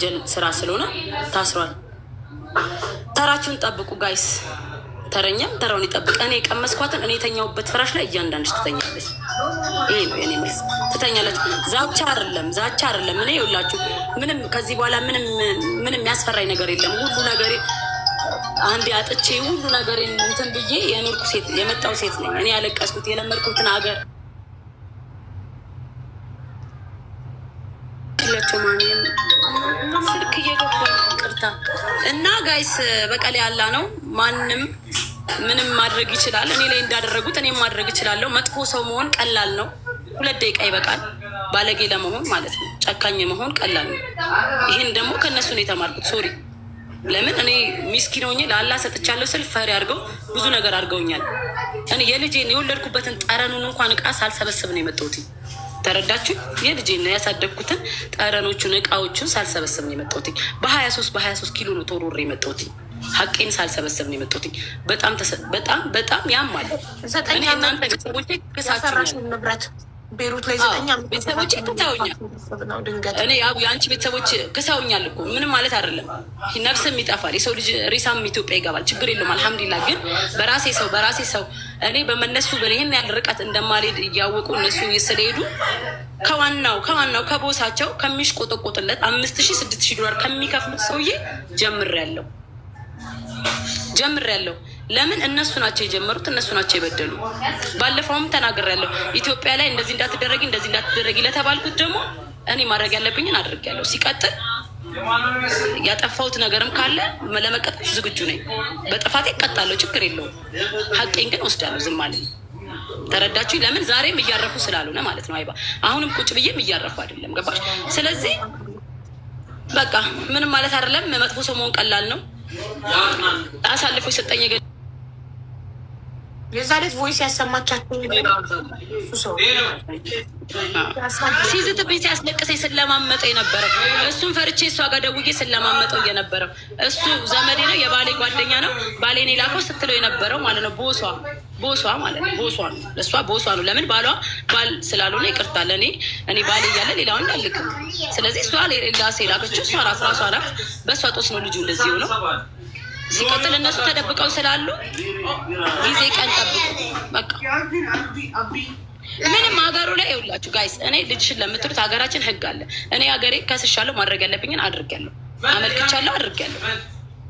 የወንጀል ስራ ስለሆነ ታስሯል። ተራችሁን ጠብቁ ጋይስ። ተረኛም ተራውን ይጠብቅ። እኔ የቀመስኳትን እኔ የተኛውበት ፍራሽ ላይ እያንዳንድሽ ትተኛለች። ይሄ ነው የኔ መልስ። ትተኛለች። ዛቻ አይደለም። እኔ ይኸውላችሁ ምንም ከዚህ በኋላ ምንም ያስፈራኝ ነገር የለም። ሁሉ ነገር አንዴ አጥቼ ሁሉ ነገር እንትን ብዬ የኖርኩ ሴት የመጣው ሴት ነኝ። እኔ ያለቀስኩት የለመድኩትን ሀገር ስልክ እየገባ ቅርታ እና ጋይስ በቀል ያላ ነው። ማንም ምንም ማድረግ ይችላል። እኔ ላይ እንዳደረጉት እኔም ማድረግ እችላለሁ። መጥፎ ሰው መሆን ቀላል ነው። 2 ደቂቃ ይበቃል ባለጌ ለመሆን ማለት ነው። ጨካኝ መሆን ቀላል ነው። ይህን ደግሞ ከእነሱ ነው የተማርኩት። ሶሪ ለምን እኔ ሚስኪን ሆኜ ለአላህ ሰጥቻለሁ ስል ፈሪ አድርገው ብዙ ነገር አድርገውኛል። እኔ የልጄን የወለድኩበትን ጠረኑን እንኳን እቃ ሳልሰበስብ ነው የመጣሁት። ተረዳችሁ? የልጄን ያሳደግኩትን ጠረኖቹን እቃዎቹን ሳልሰበስብ ነው የመጣሁት። በ23 ኪሎ ነው ተወርውሬ የመጣሁት። ሀቄን ሳልሰበስብ ነው የመጣሁት። በጣም ያማል። እኔ እናንተ ቤተሰቦቼ ክሳችሁኛል። ቤተሰቦቼ ክሰውኛል። እኔ የአንቺ ቤተሰቦች ክሰውኛል እኮ ምንም ማለት አይደለም። ነፍስም ይጠፋል። የሰው ልጅ ሬሳም ኢትዮጵያ ይገባል። ችግር የለውም። አልሐምዱሊላህ። ግን በራሴ ሰው እኔ በመነሱ ይህን ያህል ርቀት እንደማልሄድ እያወቁ እነሱ ስለሄዱ ከዋናው ከቦሳቸው ከሚሽቆጠቆጥለት 5,000 6,000 ዶላር ከሚከፍሉት ሰውዬ ጀምሬያለሁ። ለምን እነሱ ናቸው የጀመሩት፣ እነሱ ናቸው የበደሉ። ባለፈውም ተናግሬያለሁ። ኢትዮጵያ ላይ እንደዚህ እንዳትደረጊ ለተባልኩት ደግሞ እኔ ማድረግ ያለብኝን አድርጌያለሁ። ሲቀጥል ያጠፋሁት ነገርም ካለ ለመቀጣት ዝግጁ ነኝ። በጥፋቴ እቀጣለሁ፣ ችግር የለውም። ሀቄን ግን ወስዳለሁ፣ ዝም አለኝ። ተረዳችሁ? ለምን ዛሬም እያረፉ ስላልሆነ ማለት ነው። አይባ አሁንም ቁጭ ብዬም እያረፉ አይደለም። ገባሽ? ስለዚህ በቃ ምንም ማለት አይደለም። መጥፎ ሰው መሆን ቀላል ነው። አሳልፎ የሰጠኝ የዛሬት ቮይስ ያሰማቻቸው ሲዝትብኝ ሲያስለቅሰኝ ስለማመጠው የነበረው እሱን ፈርቼ እሷ ጋር ደውዬ ስለማመጠው እየነበረው እሱ ዘመዴ ነው፣ የባሌ ጓደኛ ነው። ባሌን የላከው ስትለው የነበረው ማለት ነው። ቦሷ ማለት ነው። ቦሷ ነው። ለምን ባሏ ባል ስላልሆነ ይቅርታ ለእኔ ባሌ እያለ ሌላውን አልልክም። ስለዚህ እሷ ሌላ ሴላከችው እሷ ራሷ ናት። በእሷ ጦስ ነው ልጁ እንደዚህ ሆነው። ሲቀጥል እነሱ ተደብቀው ስላሉ ጊዜ ቀን ጠብቁ። በቃ ምንም ሀገሩ ላይ ይውላችሁ ጋይስ። እኔ ልጅሽን ለምትሉት ሀገራችን ህግ አለ። እኔ ሀገሬ ከስሻለሁ፣ ማድረግ ያለብኝን አድርጊያለሁ፣ አመልክቻለሁ፣ አድርጊያለሁ።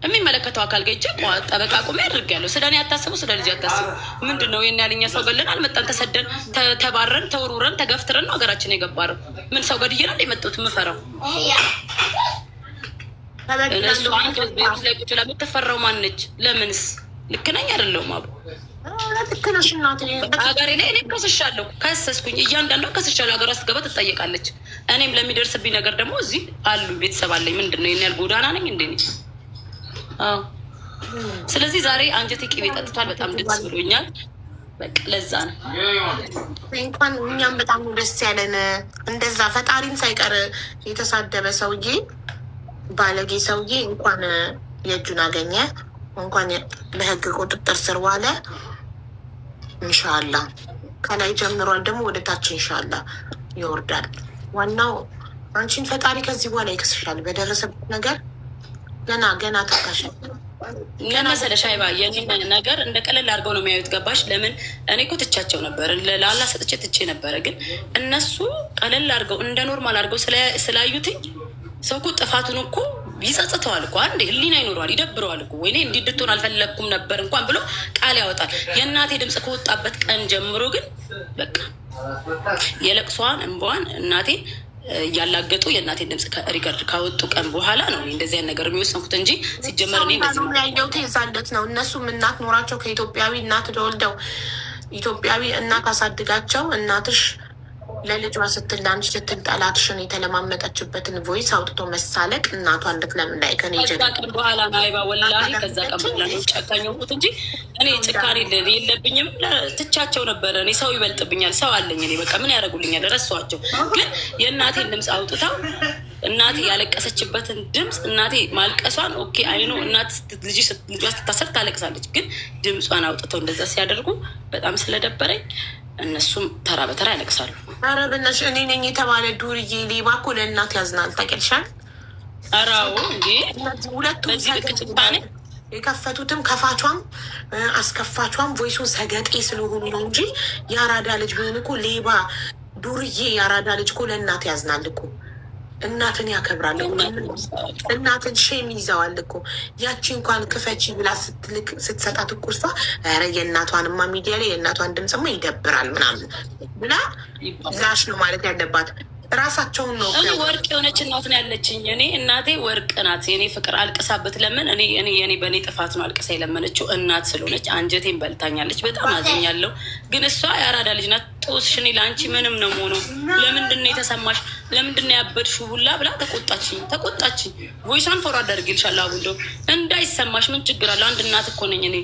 የሚመለከተው አካል ገጀ ጠበቃ ቁሜ አድርጊያለሁ። ስለ እኔ አታስቡ፣ ስለ ልጅ አታስቡ። ምንድን ነው ይህን ያልኛ ሰው ገለን አልመጣን፣ ተሰደን፣ ተባረን፣ ተወርውረን፣ ተገፍትረን ነው ሀገራችን የገባረው። ምን ሰው ገድዬ ነው የመጣሁት የምፈራው? እነሱ አንድ ቤት ላይ ቁጭ ብላ የምትፈራው ማነች? ለምንስ? ልክ ነኝ አይደለሁም? አቡ ሀገሬ ላይ እኔም ከስሻለሁ፣ ከሰስኩኝ፣ እያንዳንዷ ከስሻለሁ። ሀገሯ ስትገባ ትጠየቃለች። እኔም ለሚደርስብኝ ነገር ደግሞ እዚህ አሉ ቤተሰብ አለኝ። ምንድን ነው ይህን ያህል ጎዳና ነኝ እንዴ? አዎ። ስለዚህ ዛሬ አንጀቴ ቅቤ ጠጥቷል። በጣም ደስ ብሎኛል። በቃ ለዛ ነው እንኳን እኛም በጣም ደስ ያለን። እንደዛ ፈጣሪን ሳይቀር የተሳደበ ሰውዬ ባለጌ ሰውዬ እንኳን የእጁን አገኘ፣ እንኳን በህግ ቁጥጥር ስር ዋለ። ኢንሻአላህ ከላይ ጀምሯል፣ ደግሞ ወደ ታች ኢንሻአላህ ይወርዳል። ዋናው አንቺን ፈጣሪ ከዚህ በኋላ ይከስሻል በደረሰበት ነገር። ገና ተካሻል። ለመሰለሽ አይባ የኔን ነገር እንደ ቀለል አድርገው ነው የሚያዩት። ገባሽ? ለምን እኔ እኮ ትቻቸው ነበር፣ ለአላህ ሰጥቼ ትቼ ነበረ። ግን እነሱ ቀለል አድርገው እንደ ኖርማል አድርገው ስላዩትኝ ሰው እኮ ጥፋቱን እኮ ይጸጽተዋል እኮ። አንዴ ህሊና ይኖረዋል፣ ይደብረዋል እኮ። ወይኔ እንዲድትሆን አልፈለግኩም ነበር እንኳን ብሎ ቃል ያወጣል። የእናቴ ድምፅ ከወጣበት ቀን ጀምሮ ግን በቃ የለቅሷን እንባዋን እናቴ እያላገጡ የእናቴን ድምፅ ሪከርድ ካወጡ ቀን በኋላ ነው እንደዚህ አይነት ነገር የሚወሰንኩት እንጂ ሲጀመር እኔ ያየው ተይዛለት ነው። እነሱም እናት ኖራቸው ከኢትዮጵያዊ እናት ተወልደው ኢትዮጵያዊ እናት አሳድጋቸው እናትሽ ለልጇ ስትል ለአንቺ ስትል ጠላትሽን የተለማመጠችበትን ቮይስ አውጥቶ መሳለቅ እናቷን ልትለምን ላይ ከኔ ከዛ ቀን በኋላ ነው አይባ ወላሂ ከዛ ቀን በኋላ ነው ጨካኝ ሆንኩት እንጂ እኔ ጭካኔ የለብኝም። ትቻቸው ነበረ። እኔ ሰው ይበልጥብኛል፣ ሰው አለኝ። እኔ በቃ ምን ያደርጉልኛል? ረሷቸው። ግን የእናቴን ድምፅ አውጥታው እናቴ ያለቀሰችበትን ድምፅ እናቴ ማልቀሷን ኦኬ አይኖ እናት ልጇ ስትታሰር ታለቅሳለች። ግን ድምጿን አውጥተው እንደዛ ሲያደርጉ በጣም ስለደበረኝ እነሱም ተራ በተራ ያለቅሳሉ። ኧረ በእናትሽ እኔ ነኝ የተባለ ዱርዬ ሌባ እኮ ለእናት ያዝናል። ታውቂያለሽ? አራው እንዴ ሁለቱም የከፈቱትም ከፋቿም አስከፋቿም ቮይሱን ሰገጤ ስለሆኑ ነው እንጂ የአራዳ ልጅ ቢሆን እኮ ሌባ ዱርዬ የአራዳ ልጅ እኮ ለእናት ያዝናል እኮ እናትን ያከብራል እኮ እናትን ሼም ይዘዋል እኮ። ያቺ እንኳን ክፈቺ ብላ ስትሰጣት እኮ እሷ ኧረ የእናቷንማ ሚዲያ ላይ የእናቷን ድምፅማ ይደብራል ምናምን ብላ ዛሽ ነው ማለት ያለባት። ራሳቸውን ነው ወርቅ የሆነች እናት ነው ያለችኝ። እኔ እናቴ ወርቅ ናት። የኔ ፍቅር አልቅሳበት ለምን እኔ በእኔ ጥፋት ነው አልቅሳ የለመነችው እናት ስለሆነች አንጀቴን በልታኛለች። በጣም አዝኛለሁ። ግን እሷ የአራዳ ልጅ ናት። ጦስሽ እኔ ለአንቺ ምንም ነው መሆኑ ለምንድን ነው የተሰማሽ? ለምንድን ነው ያበድሽው? ሁላ ብላ ተቆጣችኝ። ቮይሷን ፎርዋርድ አድርጌልሻለሁ። አቡዶ እንዳይሰማሽ ምን ችግር አለው? አንድ እናት እኮ ነኝ እኔ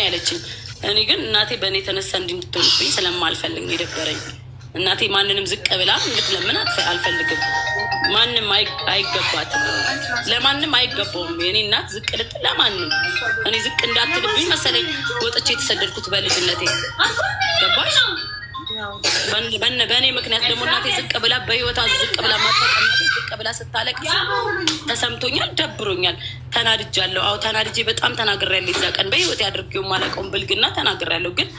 ያለችኝ። እኔ ግን እናቴ በእኔ የተነሳ እንድትሆንብኝ ስለማልፈልግ ነው የደበረኝ። እናቴ ማንንም ዝቅ ብላ እንድትለምን አልፈልግም። ማንም አይገባትም፣ ለማንም አይገባውም። የኔ እናት ዝቅ ልትል ለማንም እኔ ዝቅ እንዳትልብኝ መሰለኝ ወጥቼ የተሰደድኩት በልጅነቴ። ገባሽ? በእኔ ምክንያት ደግሞ እናቴ ዝቅ ብላ በህይወቷ ዝቅ ብላ ማታውቅ ዝቅ ብላ ስታለቅስ ተሰምቶኛል፣ ደብሮኛል፣ ተናድጃለሁ። አዎ ተናድጄ በጣም ተናግሬያለሁ። እዛ ቀን በህይወት ያድርጌው ማለቀውን ብልግና ተናግሬያለሁ። ግን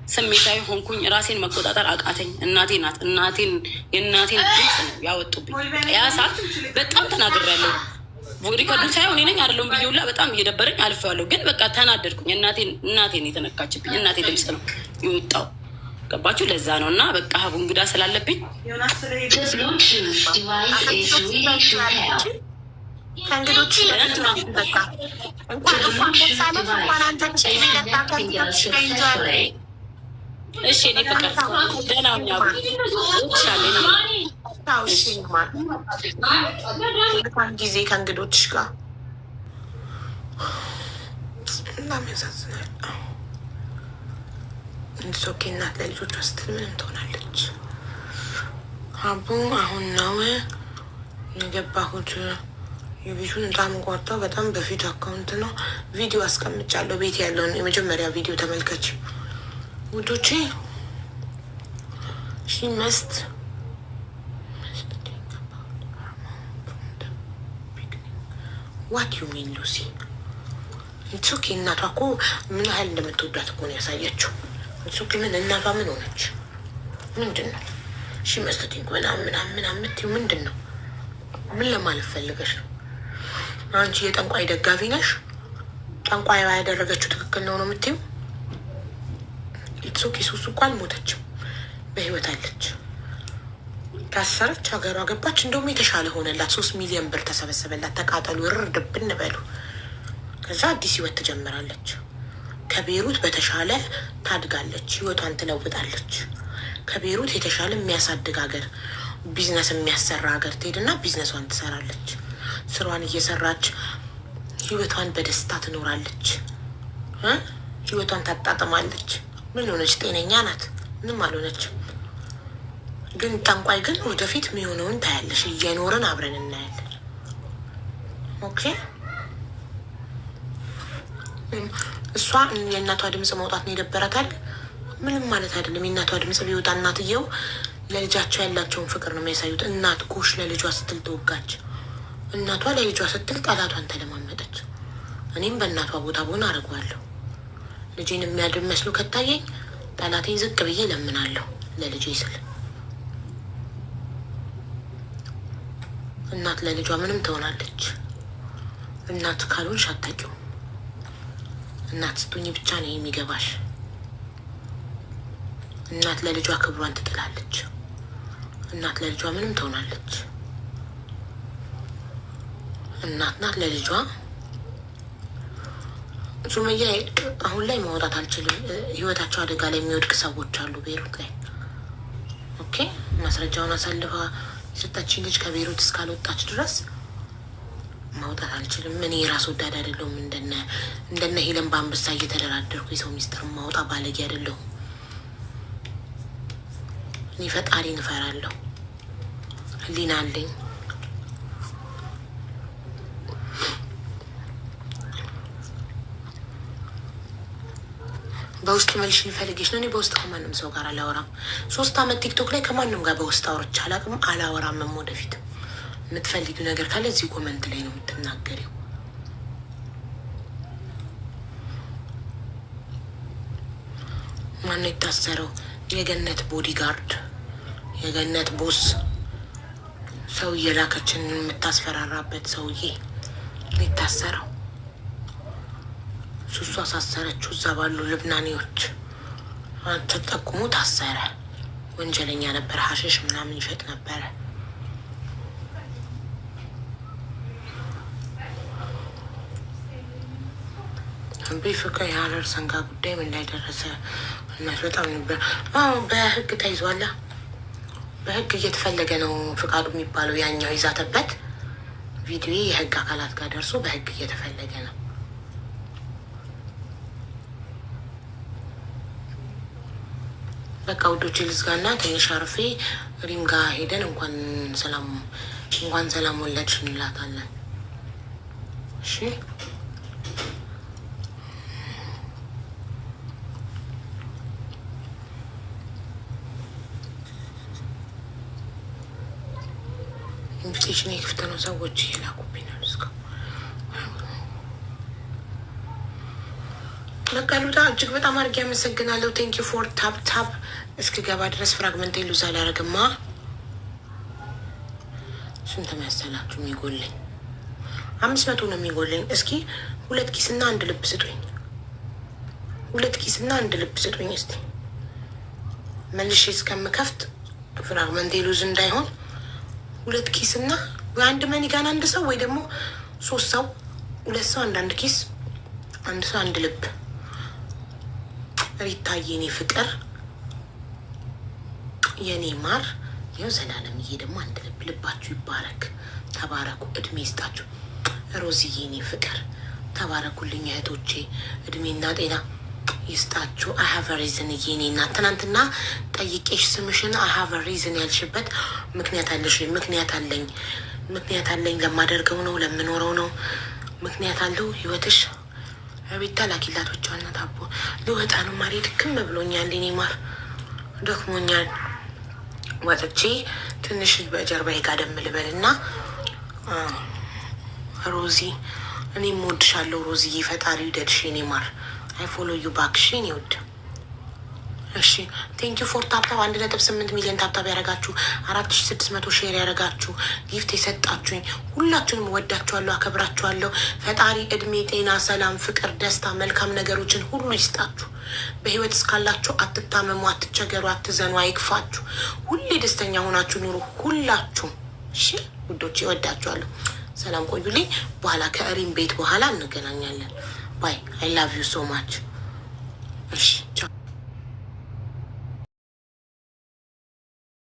ስሜታዊ ሆንኩኝ። ራሴን መቆጣጠር አቃተኝ። እናቴ ናት። የእናቴን ድምፅ ነው ያወጡብኝ። ያ ሰዓት በጣም ተናግሬያለሁ። ሪከርዱን ሳይሆን ነኝ አይደለሁም ብዬ ሁላ በጣም እየደበረኝ አልፌዋለሁ። ግን በቃ ተናደድኩኝ። እናቴን የተነካችብኝ እናቴ ድምፅ ነው የወጣው። ገባችሁ? ለዛ ነው እና በቃ ሀቡ እንግዳ ስላለብኝ ከእንግዶች እሺ እኔ ፍቅር ደህና ሁኝ። ጊዜ ከእንግዶች ጋር እናመዛዝናል። እንሶኬ እናት ለልጆቿ ስትል ምንም ትሆናለች። አቡ አሁን ነው የገባሁት። የቤቱን በጣም ቆርጠው በጣም በፊት አካውንት ነው ቪዲዮ አስቀምጫለሁ። ቤት ያለውን የመጀመሪያ ቪዲዮ ተመልከች ውዶቼ። ሺ መስት ዋት ዩ ሚን ሉሲ ኢትሶኬ። እናቷ እኮ ምን ያህል እንደምትወዳት እኮ ነው ያሳየችው። ኢትሶኬ ምን እናቷ ምን ሆነች? ምንድን ነው ሺ መስቲንግ ምናምን የምትይው ምንድን ነው? ምን ለማለት ፈልገሽ ነው? አንቺ የጠንቋይ ደጋፊ ነሽ? ጠንቋይ ያደረገችው ትክክል ነው የምትይው? ኢትሶኬ ሱሱ እኮ አልሞተችም፣ በህይወት አለች። ታሰረች፣ ሀገሯ ገባች። እንደውም የተሻለ ሆነላት። 3 ሚሊዮን ብር ተሰበሰበላት። ተቃጠሉ፣ ርርድብን በሉ። ከዛ አዲስ ህይወት ትጀምራለች። ከቤሩት በተሻለ ታድጋለች፣ ህይወቷን ትለውጣለች። ከቤሩት የተሻለ የሚያሳድግ ሀገር፣ ቢዝነስ የሚያሰራ ሀገር ትሄድና ቢዝነሷን ትሰራለች። ስሯን እየሰራች ህይወቷን በደስታ ትኖራለች። ህይወቷን ታጣጥማለች። ምን ሆነች? ጤነኛ ናት፣ ምንም አልሆነችም። ግን ጠንቋይ ግን ወደፊት የሚሆነውን ታያለሽ። እየኖርን አብረን እናያለን። ኦኬ። እሷ የእናቷ ድምፅ መውጣት ነው የደበራታል። ምንም ማለት አይደለም። የእናቷ ድምፅ ቢወጣ እናትየው ለልጃቸው ያላቸውን ፍቅር ነው የሚያሳዩት። እናት ጎሽ ለልጇ ስትል ተወጋች። እናቷ ለልጇ ስትል ጠላቷን ተለማመጠች። እኔም በእናቷ ቦታ ቦን አደርገዋለሁ። ልጄን የሚያድር መስሎ ከታየኝ ጠላቴን ዝቅ ብዬ ለምናለሁ ለልጄ ስል። እናት ለልጇ ምንም ትሆናለች። እናት ካልሆንሽ አታውቂውም። እናት ስትሆኚ ብቻ ነው የሚገባሽ። እናት ለልጇ ክብሯን ትጥላለች። እናት ለልጇ ምንም ትሆናለች። እናት ናት ለልጇ። ሱመያ አሁን ላይ ማውጣት አልችልም። ህይወታቸው አደጋ ላይ የሚወድቅ ሰዎች አሉ ቤሩት ላይ። ኦኬ። ማስረጃውን አሳልፋ የሰጠችኝ ልጅ ከቤሩት እስካልወጣች ድረስ ማውጣት አልችልም። እኔ የራስ ወዳድ አይደለሁም። እንደነ ሄለን በአንበሳ እየተደራደርኩ የሰው ሚስጥር ማውጣ ባለጌ አይደለሁም። እኔ ፈጣሪን እፈራለሁ። ህሊና አለኝ። በውስጥ መልሽ ሊፈልግሽ ነው። እኔ በውስጥ ከማንም ሰው ጋር አላወራም። 3 አመት ቲክቶክ ላይ ከማንም ጋር በውስጥ አውርቼ አላውቅም፣ አላወራምም። ወደፊት የምትፈልጊው ነገር ካለ እዚህ ኮመንት ላይ ነው የምትናገሪው። ማነው የታሰረው? የገነት ቦዲጋርድ፣ የገነት ቦስ፣ ሰው እየላከችን የምታስፈራራበት ሰውዬ የታሰረው። ሱሱ አሳሰረችው። እዛ ባሉ ልብናኔዎች ተጠቁሞ ታሰረ። ወንጀለኛ ነበር። ሀሽሽ ምናምን ይሸጥ ነበረ። ፍቅር የሀረር ሰንጋ ጉዳይ ምን ላይ ደረሰ? እናት በጣም ነበር። በህግ ተይዟላ። በህግ እየተፈለገ ነው ፍቃዱ የሚባለው ያኛው ይዛተበት ቪዲዮ የህግ አካላት ጋር ደርሶ በህግ እየተፈለገ ነው። በቃ ውዶች ልዝጋና ትንሽ አርፌ ሪም ጋር ሄደን እንኳን ሰላም ወለድሽ እንላታለን። እሺ ኢንቪቴሽን የክፍት ነው። ሰዎች እየላኩብኝ ነው። በቃ ሉጣ እጅግ በጣም አድርጌ አመሰግናለሁ። ቴንክ ዩ ፎር ታፕ እስክገባ ድረስ ፍራግመንት ሉዛ አላረግማ። ስንት መሰላችሁ የሚጎለኝ? 500 ነው የሚጎለኝ። እስኪ 2 ኪስና 1 ልብ ስጡኝ። 2 ኪስና 1 ልብ ስጡኝ። እስቲ መልሼ እስከምከፍት ፍራግመንት ሉዝ እንዳይሆን 2 ኪስና አንድ መኒጋን 1 ሰው ወይ ደግሞ 3 ሰው 2 ሰው 1 ኪስ 1 ሰው 1 ልብ። ሪታዬ የኔ ፍቅር የኔ ማር ይኸው ዘላለምዬ ደግሞ 1 ልብ። ልባችሁ ይባረክ፣ ተባረኩ፣ እድሜ ይስጣችሁ። ሮዝዬ የኔ ፍቅር ተባረኩልኝ እህቶቼ፣ እድሜና ጤና ይስጣችሁ። አሀቨ ሪዝን የኔ እናት ትናንትና ጠይቄሽ ስምሽን አሀቨ ሪዝን ያልሽበት ምክንያት አለሽ? ምክንያት አለኝ ለማደርገው ነው ለምኖረው ነው ምክንያት አለው ህይወትሽ። ቤታ ላኪላት ብቻዋን ናት። አቦ ልወጣ ነው ማሬ፣ ድክም ብሎኛል። እኔ ማር ደክሞኛል። ወጥቼ ትንሽ በጀርባዬ ጋደም ልበል እና ሮዚ እኔም እወድሻለሁ ሮዚዬ፣ ፈጣሪ ይውደድሽ የኔ ማር። አይ ፎሎ ዩ ባክሽን ይውድ። እሺ ቴንክ ዩ ፎር ታፕታፕ 1.8 ሚሊዮን ታፕታፕ ያደረጋችሁ 4600 ሼር ያደረጋችሁ ጊፍት የሰጣችሁኝ ሁላችሁንም ወዳችኋለሁ፣ አከብራችኋለሁ። ፈጣሪ እድሜ፣ ጤና፣ ሰላም፣ ፍቅር፣ ደስታ፣ መልካም ነገሮችን ሁሉ ይስጣችሁ። በህይወት እስካላችሁ አትታመሙ፣ አትቸገሩ፣ አትዘኑ፣ አይክፋችሁ። ሁሌ ደስተኛ ሆናችሁ ኑሩ ሁላችሁም። እሺ ውዶች ይወዳችኋለሁ። ሰላም ቆዩልኝ። በኋላ ከሪም ቤት በኋላ እንገናኛለን። ባይ አይ ላቭ ዩ ሶ ማች። እሺ